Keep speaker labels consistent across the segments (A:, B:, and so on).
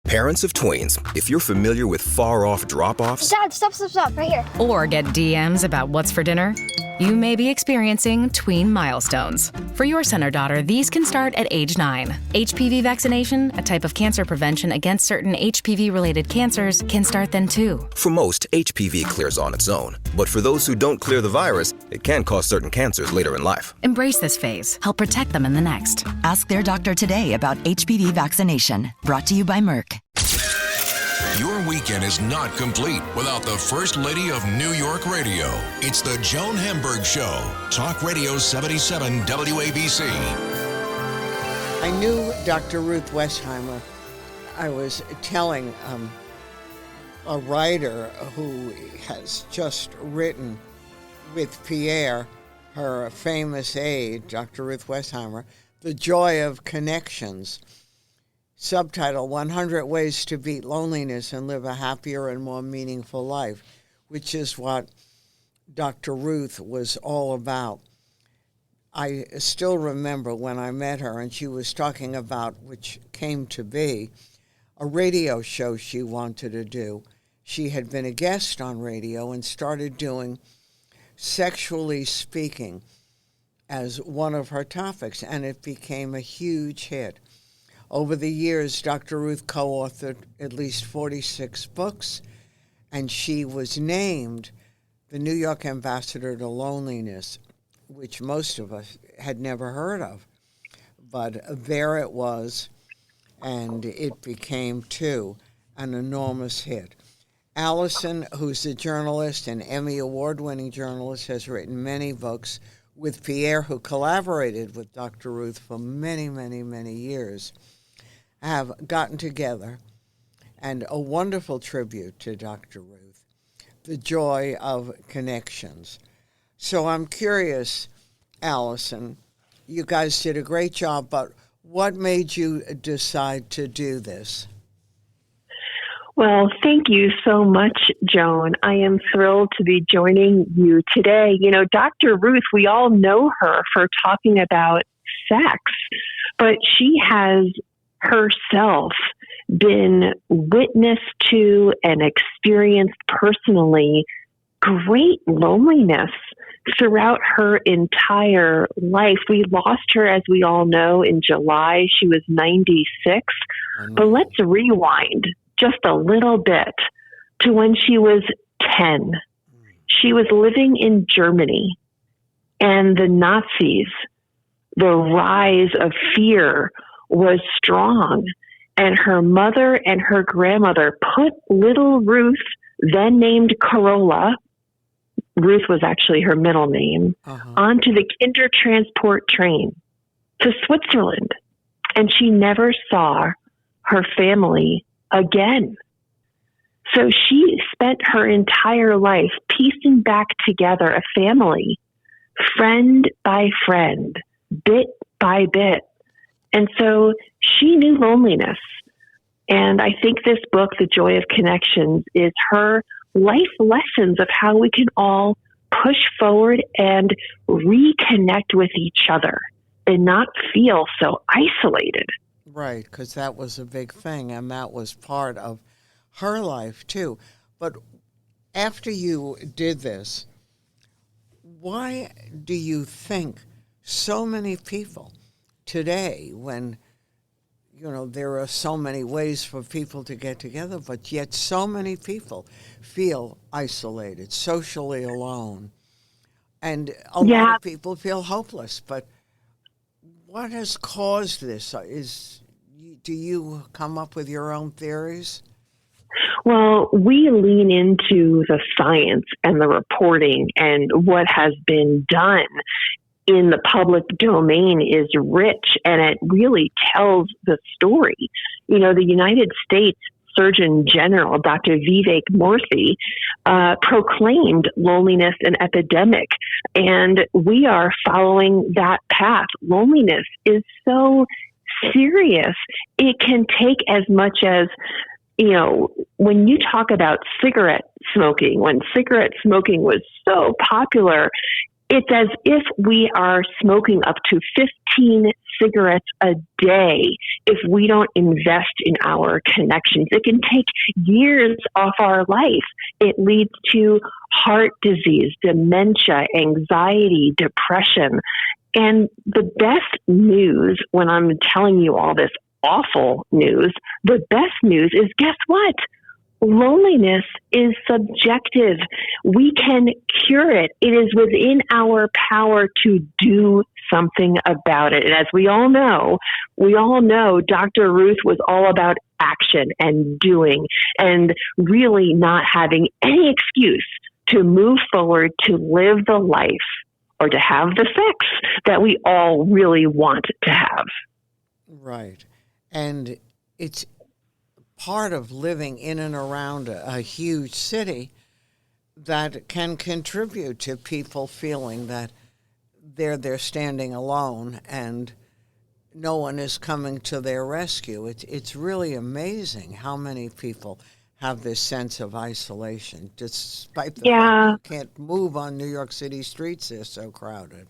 A: Parents of tweens, if you're familiar with far-off drop-offs...
B: Dad, stop, right here.
C: Or get DMs about what's for dinner, you may be experiencing tween milestones. For your son or daughter, these can start at age 9. HPV vaccination, a type of cancer prevention against certain HPV-related cancers, can start then too.
A: For most, HPV clears on its own. But for those who don't clear the virus, it can cause certain cancers later in life.
C: Embrace this phase. Help protect them in the next.
D: Ask their doctor today about HPV vaccination. Brought to you by Merck.
E: Your weekend is not complete without the First Lady of New York Radio. It's the Joan Hamburg Show. Talk Radio 77 WABC.
F: I knew Dr. Ruth Westheimer. I was telling a writer who has just written with Pierre, her famous aide, Dr. Ruth Westheimer, The Joy of Connections. Subtitle, 100 Ways to Beat Loneliness and Live a Happier and More Meaningful Life, which is what Dr. Ruth was all about. I still remember when I met her and she was talking about, which came to be, a radio show she wanted to do. She had been a guest on radio and started doing sexually speaking as one of her topics, and it became a huge hit. Over the years, Dr. Ruth co-authored at least 46 books, and she was named the New York Ambassador to Loneliness, which most of us had never heard of. But there it was, and it became, too, an enormous hit. Allison, who's a journalist, an Emmy Award-winning journalist, has written many books with Pierre, who collaborated with Dr. Ruth for many, many, many years, have gotten together, and a wonderful tribute to Dr. Ruth, The Joy of Connections. So I'm curious, Allison, you guys did a great job, but what made you decide to do this?
G: Well, thank you so much, Joan. I am thrilled to be joining you today. You know, Dr. Ruth, we all know her for talking about sex, but she has herself been witness to and experienced personally great loneliness throughout her entire life. We lost her, as we all know, in July. She was 96. But let's rewind just a little bit to when she was 10. She was living in Germany, and the Nazis, the rise of fear was strong, and her mother and her grandmother put little Ruth, then named Carola, Ruth was actually her middle name, onto the Kindertransport train to Switzerland, and she never saw her family again. So she spent her entire life piecing back together a family, friend by friend, bit by bit. And so she knew loneliness. And I think this book, The Joy of Connections, is her life lessons of how we can all push forward and reconnect with each other and not feel so isolated.
F: Right, because that was a big thing, and that was part of her life, too. But after you did this, why do you think so many people today, when, you know, there are so many ways for people to get together, but yet so many people feel isolated, socially alone, and a lot of people feel hopeless. But what has caused this? Do you come up with your own theories?
G: Well, we lean into the science and the reporting, and what has been done in the public domain is rich, and it really tells the story. You know, the United States Surgeon General, Dr. Vivek Murthy, proclaimed loneliness an epidemic, and we are following that path. Loneliness is so serious. It can take as much as, you know, when you talk about cigarette smoking, when cigarette smoking was so popular, It's as if we are smoking up to 15 cigarettes a day if we don't invest in our connections. It can take years off our life. It leads to heart disease, dementia, anxiety, depression. And the best news, when I'm telling you all this awful news, the best news is, guess what? Loneliness is subjective. We can cure it. It is within our power to do something about it. And as we all know, Dr. Ruth was all about action and doing and really not having any excuse to move forward, to live the life or to have the sex that we all really want to have.
F: Right. And it's part of living in and around a huge city that can contribute to people feeling that they're standing alone and no one is coming to their rescue. It's really amazing how many people have this sense of isolation, despite the fact you can't move on New York City streets. They're so crowded.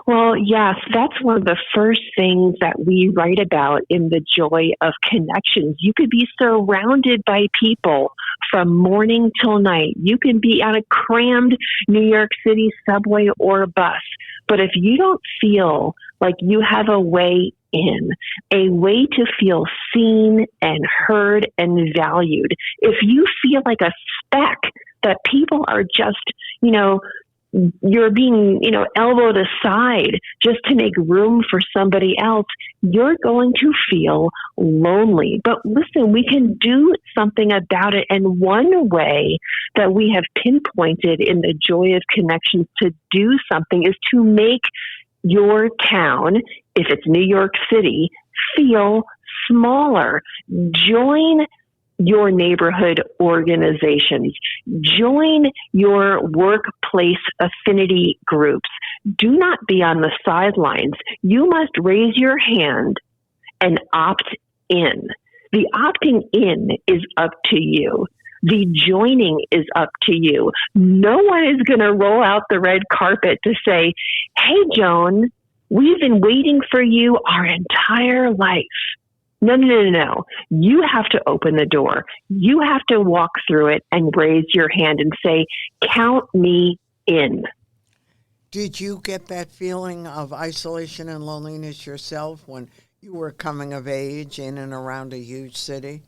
G: Well, yes, that's one of the first things that we write about in The Joy of Connections. You could be surrounded by people from morning till night. You can be on a crammed New York City subway or bus. But if you don't feel like you have a way in, a way to feel seen and heard and valued, if you feel like a speck that people are just, you're being, elbowed aside just to make room for somebody else, you're going to feel lonely. But listen, we can do something about it. And one way that we have pinpointed in The Joy of Connections to do something is to make your town, if it's New York City, feel smaller. Join your neighborhood organizations. Join your workplace affinity groups. Do not be on the sidelines. You must raise your hand and opt in. The opting in is up to you. The joining is up to you. No one is going to roll out the red carpet to say, hey, Joan, we've been waiting for you our entire life. No. You have to open the door. You have to walk through it and raise your hand and say, count me in.
F: Did you get that feeling of isolation and loneliness yourself when you were coming of age in and around a huge city?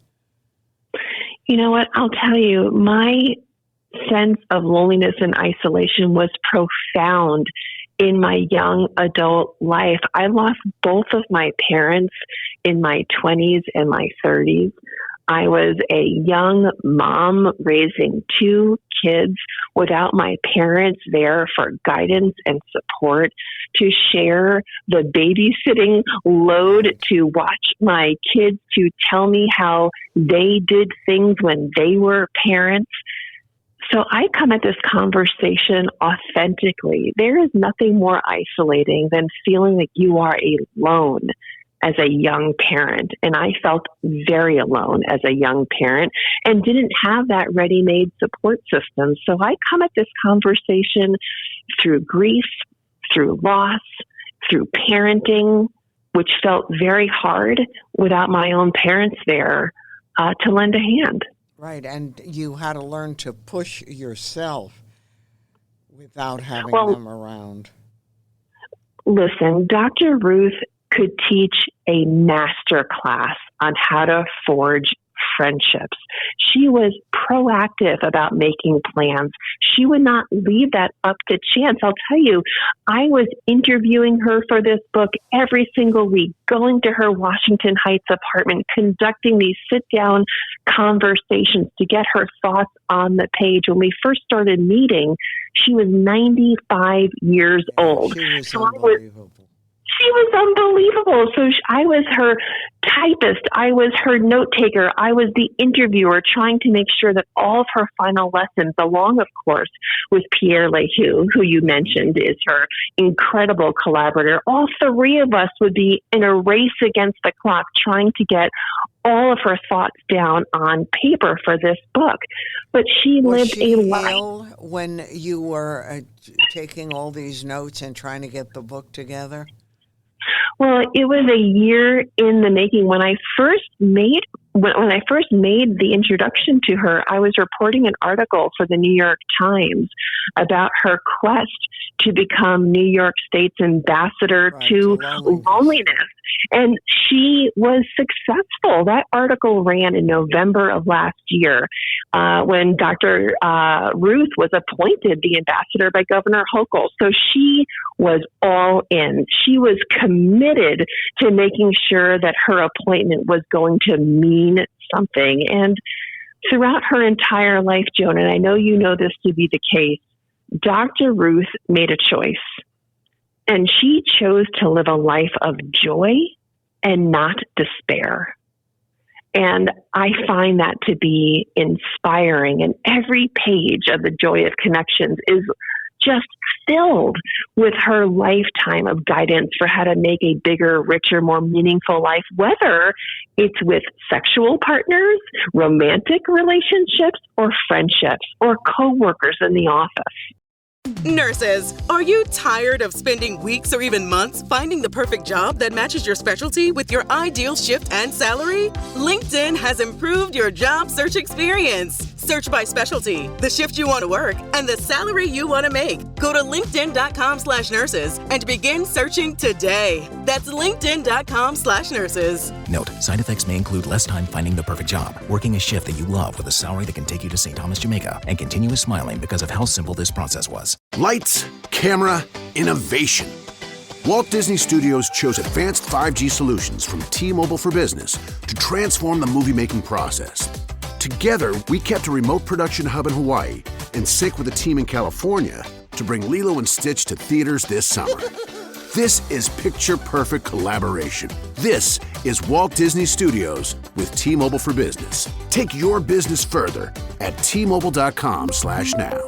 G: You know what? I'll tell you, my sense of loneliness and isolation was profound in my young adult life. I lost both of my parents in my 20s and my 30s. I was a young mom raising two kids without my parents there for guidance and support, to share the babysitting load, to watch my kids, to tell me how they did things when they were parents. So I come at this conversation authentically. There is nothing more isolating than feeling like you are alone as a young parent. And I felt very alone as a young parent and didn't have that ready-made support system. So I come at this conversation through grief, through loss, through parenting, which felt very hard without my own parents there to lend a hand.
F: Right, and you had to learn to push yourself without having them around.
G: Listen, Dr. Ruth could teach a master class on how to forge friendships. She was proactive about making plans. She would not leave that up to chance. I'll tell you, I was interviewing her for this book every single week, going to her Washington Heights apartment, conducting these sit-down conversations to get her thoughts on the page. When we first started meeting, she was 95 years old.
F: She was unbelievable.
G: She was unbelievable. So I was her typist. I was her note taker. I was the interviewer trying to make sure that all of her final lessons, along, of course, with Pierre LeHoux, who you mentioned is her incredible collaborator, all three of us would be in a race against the clock trying to get all of her thoughts down on paper for this book. But she lived a life.
F: Ill when you were taking all these notes and trying to get the book together?
G: Well, it was a year in the making. When I first made the introduction to her, I was reporting an article for the New York Times about her quest to become New York State's ambassador to loneliness. And she was successful. That article ran in November of last year when Dr. Ruth was appointed the ambassador by Governor Hochul. So she was all in. She was committed to making sure that her appointment was going to mean something. And throughout her entire life, Joan, and I know you know this to be the case, Dr. Ruth made a choice. And she chose to live a life of joy and not despair. And I find that to be inspiring. And every page of The Joy of Connections is just filled with her lifetime of guidance for how to make a bigger, richer, more meaningful life, whether it's with sexual partners, romantic relationships, or friendships, or coworkers in the office.
B: Nurses, are you tired of spending weeks or even months finding the perfect job that matches your specialty with your ideal shift and salary? LinkedIn has improved your job search experience. Search by specialty, the shift you want to work, and the salary you want to make. Go to linkedin.com/nurses and begin searching today. That's linkedin.com/nurses.
H: Note, side effects may include less time finding the perfect job, working a shift that you love with a salary that can take you to St. Thomas, Jamaica, and continuous smiling because of how simple this process was.
I: Lights, camera, innovation. Walt Disney Studios chose advanced 5G solutions from T-Mobile for Business to transform the movie-making process. Together, we kept a remote production hub in Hawaii and sync with a team in California to bring Lilo and Stitch to theaters this summer. This is picture-perfect collaboration. This is Walt Disney Studios with T-Mobile for Business. Take your business further at T-Mobile.com/now.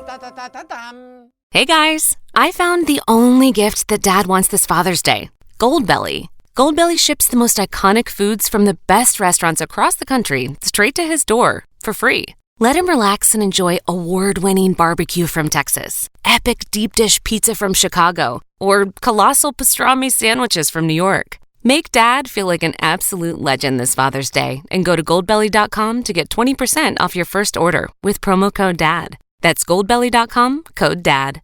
J: Hey guys, I found the only gift that Dad wants this Father's Day. Goldbelly. Goldbelly ships the most iconic foods from the best restaurants across the country straight to his door for free. Let him relax and enjoy award-winning barbecue from Texas, epic deep dish pizza from Chicago, or colossal pastrami sandwiches from New York. Make Dad feel like an absolute legend this Father's Day and go to goldbelly.com to get 20% off your first order with promo code DAD. That's goldbelly.com, code DAD.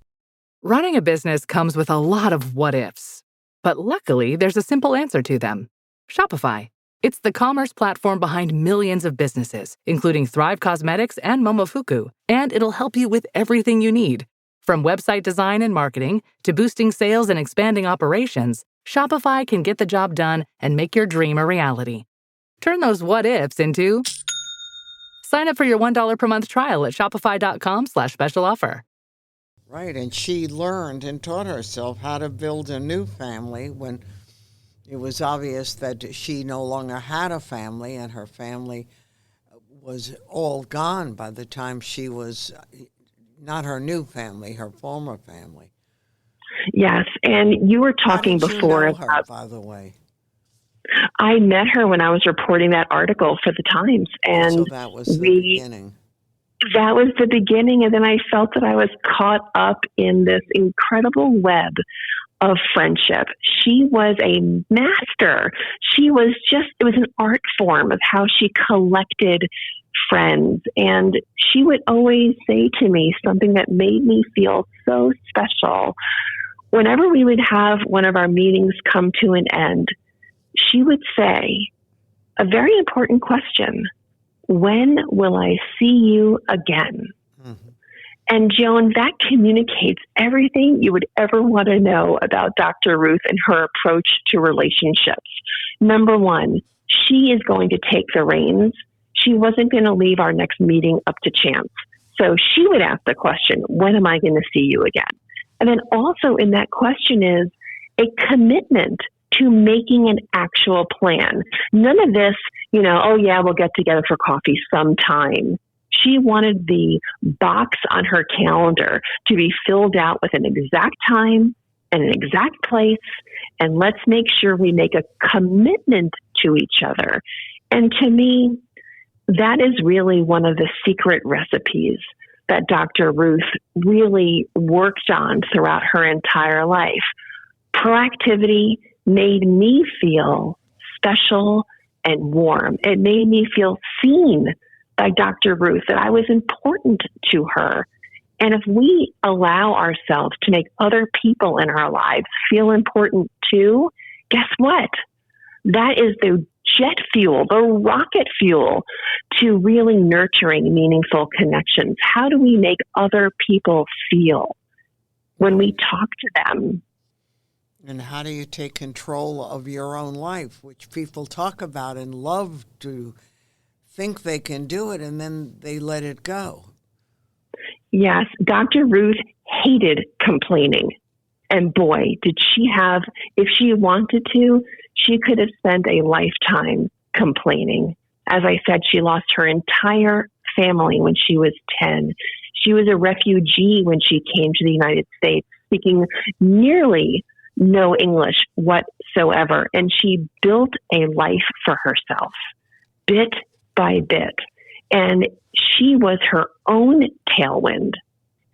K: Running a business comes with a lot of what-ifs. But luckily, there's a simple answer to them. Shopify. It's the commerce platform behind millions of businesses, including Thrive Cosmetics and Momofuku, and it'll help you with everything you need. From website design and marketing to boosting sales and expanding operations, Shopify can get the job done and make your dream a reality. Turn those what-ifs into... Sign up for your $1 per month trial at shopify.com/special offer.
F: Right, and she learned and taught herself how to build a new family when it was obvious that she no longer had a family, and her family was all gone by the time she was not her new family, her former family.
G: Yes, and you were talking before
F: about, by the way.
G: I met her when I was reporting that article for the Times, and
F: so that was the beginning.
G: That was the beginning, and then I felt that I was caught up in this incredible web of friendship. She was a master. It was an art form of how she collected friends, and she would always say to me something that made me feel so special. Whenever we would have one of our meetings come to an end, she would say a very important question: when will I see you again? Mm-hmm. And Joan, that communicates everything you would ever want to know about Dr. Ruth and her approach to relationships. Number one, she is going to take the reins. She wasn't going to leave our next meeting up to chance. So she would ask the question, when am I going to see you again? And then also in that question is a commitment to making an actual plan. None of this, oh yeah, we'll get together for coffee sometime. She wanted the box on her calendar to be filled out with an exact time and an exact place, and let's make sure we make a commitment to each other. And to me, that is really one of the secret recipes that Dr. Ruth really worked on throughout her entire life. Proactivity made me feel special and warm. It made me feel seen by Dr. Ruth, that I was important to her. And if we allow ourselves to make other people in our lives feel important too, guess what? That is the jet fuel, the rocket fuel to really nurturing meaningful connections. How do we make other people feel when we talk to them?
F: And how do you take control of your own life, which people talk about and love to think they can do it, and then they let it go?
G: Yes, Dr. Ruth hated complaining. And boy, did she have, if she wanted to, she could have spent a lifetime complaining. As I said, she lost her entire family when she was 10. She was a refugee when she came to the United States, speaking nearly no English whatsoever. And she built a life for herself, bit by bit. And she was her own tailwind.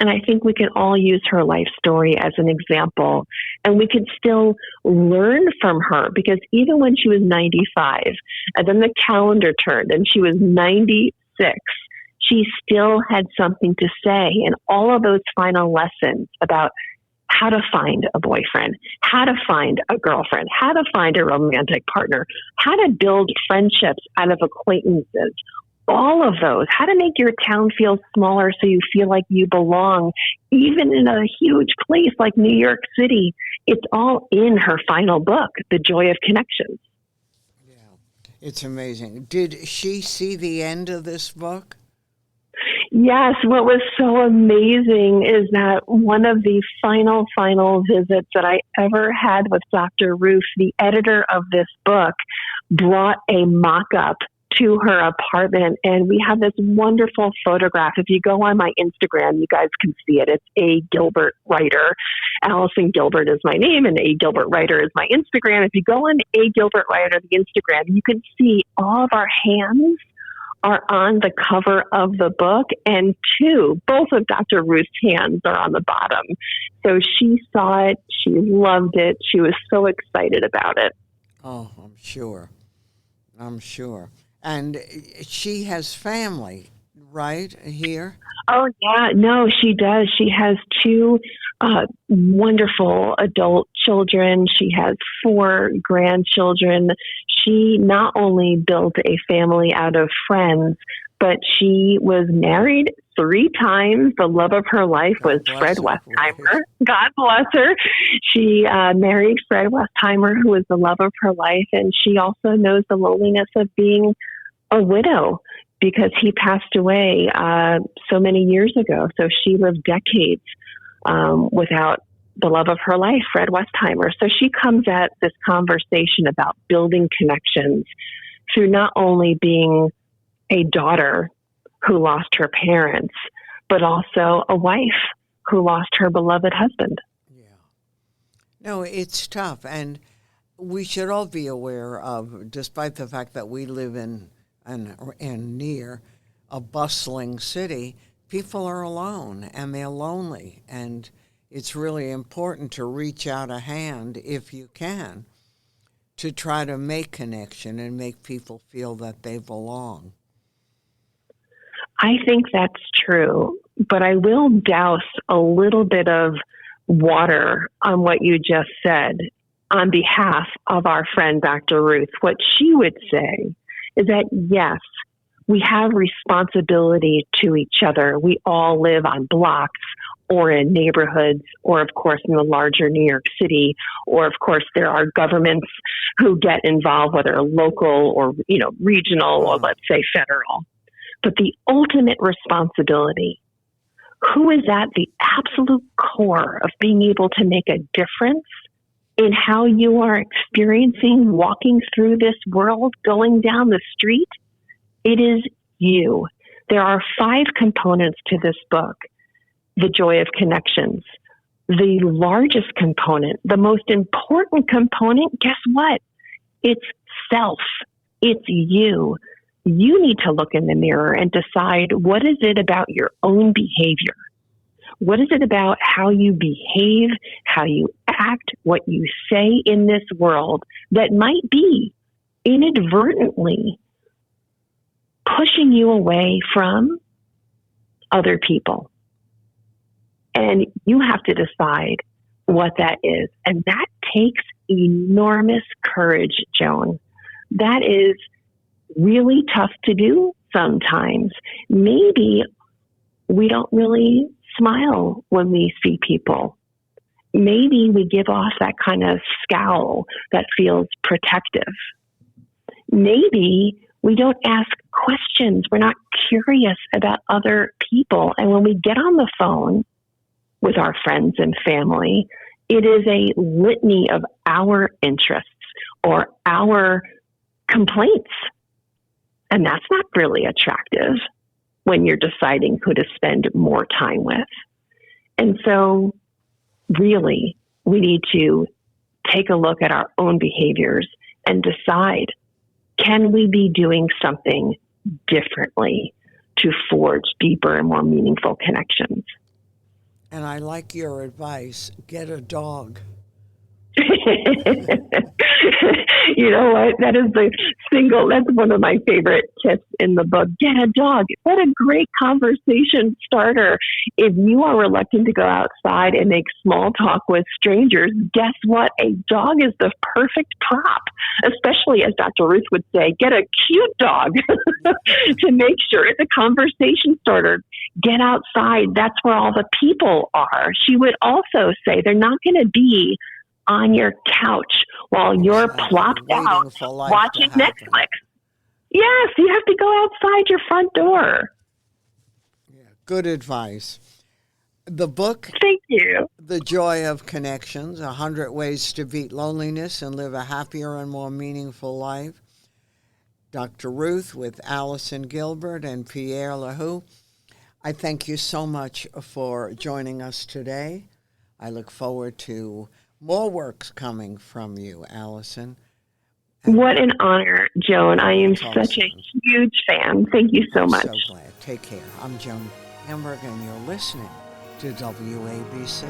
G: And I think we can all use her life story as an example. And we could still learn from her, because even when she was 95, and then the calendar turned and she was 96, she still had something to say. And all of those final lessons about how to find a boyfriend, how to find a girlfriend, how to find a romantic partner, how to build friendships out of acquaintances, all of those, how to make your town feel smaller so you feel like you belong, even in a huge place like New York City. It's all in her final book, The Joy of Connections.
F: Yeah, it's amazing. Did she see the end of this book?
G: Yes, what was so amazing is that one of the final visits that I ever had with Dr. Ruth, the editor of this book, brought a mock-up to her apartment, and we have this wonderful photograph. If you go on my Instagram, you guys can see it. It's A. Gilbert Writer. Allison Gilbert is my name, and A. Gilbert Writer is my Instagram. If you go on A. Gilbert Writer, the Instagram, you can see all of our hands are on the cover of the book, and both of Dr. Ruth's hands are on the bottom. So she saw it. She loved it. She was so excited about it.
F: Oh, I'm sure. And she has family, right, here?
G: Oh, yeah. No, she does. She has 2 wonderful adult children. She has 4 grandchildren. She not only built a family out of friends, but she was married 3 times. The love of her life was Fred Westheimer. God bless her. She married Fred Westheimer, who was the love of her life. And she also knows the loneliness of being a widow, because he passed away so many years ago. So she lived decades without the love of her life, Fred Westheimer. So she comes at this conversation about building connections through not only being a daughter who lost her parents, but also a wife who lost her beloved husband.
F: Yeah. No, it's tough. And we should all be aware of, despite the fact that we live in and near a bustling city, people are alone and they're lonely. And it's really important to reach out a hand, if you can, to try to make connection and make people feel that they belong.
G: I think that's true, but I will douse a little bit of water on what you just said on behalf of our friend, Dr. Ruth. What she would say is that, yes, we have responsibility to each other. We all live on blocks or in neighborhoods, or of course in the larger New York City, or of course there are governments who get involved, whether local or regional or let's say federal. But the ultimate responsibility, who is at the absolute core of being able to make a difference in how you are experiencing walking through this world, going down the street, it is you. There are 5 components to this book. The joy of connections. The largest component, the most important component, guess what? It's self. It's you. You need to look in the mirror and decide, what is it about your own behavior? What is it about how you behave, how you act, what you say in this world that might be inadvertently pushing you away from other people? And you have to decide what that is. And that takes enormous courage, Joan. That is really tough to do sometimes. Maybe we don't really smile when we see people. Maybe we give off that kind of scowl that feels protective. Maybe we don't ask questions. We're not curious about other people. And when we get on the phone with our friends and family, it is a litany of our interests or our complaints. And that's not really attractive when you're deciding who to spend more time with. And so really, we need to take a look at our own behaviors and decide, can we be doing something differently to forge deeper and more meaningful connections?
F: And I like your advice, get a dog.
G: You know what? That's one of my favorite tips in the book. Get a dog. What a great conversation starter. If you are reluctant to go outside and make small talk with strangers, guess what? A dog is the perfect prop, especially, as Dr. Ruth would say, get a cute dog to make sure it's a conversation starter. Get outside. That's where all the people are. She would also say they're not going to be on your couch while you're plopped out watching Netflix. Yes, you have to go outside your front door.
F: Yeah, good advice. The book,
G: thank you.
F: The Joy of Connections, 100 Ways to Beat Loneliness and Live a Happier and More Meaningful Life. Dr. Ruth with Allison Gilbert and Pierre LeHoux. I thank you so much for joining us today. I look forward to more works coming from you, Allison.
G: What an honor, Joan. I am such a huge fan. Thank you so much.
F: So glad. Take care. I'm Joan Hamburg, and you're listening to WABC.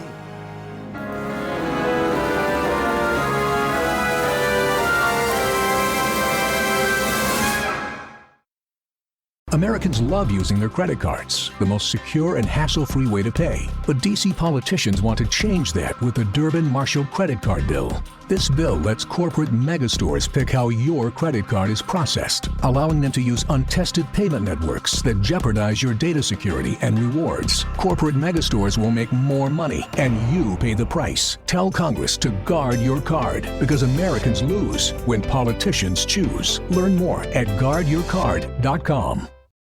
L: Americans love using their credit cards, the most secure and hassle-free way to pay. But D.C. politicians want to change that with the Durbin-Marshall credit card bill. This bill lets corporate megastores pick how your credit card is processed, allowing them to use untested payment networks that jeopardize your data security and rewards. Corporate megastores will make more money, and you pay the price. Tell Congress to guard your card, because Americans lose when politicians choose. Learn more at guardyourcard.com.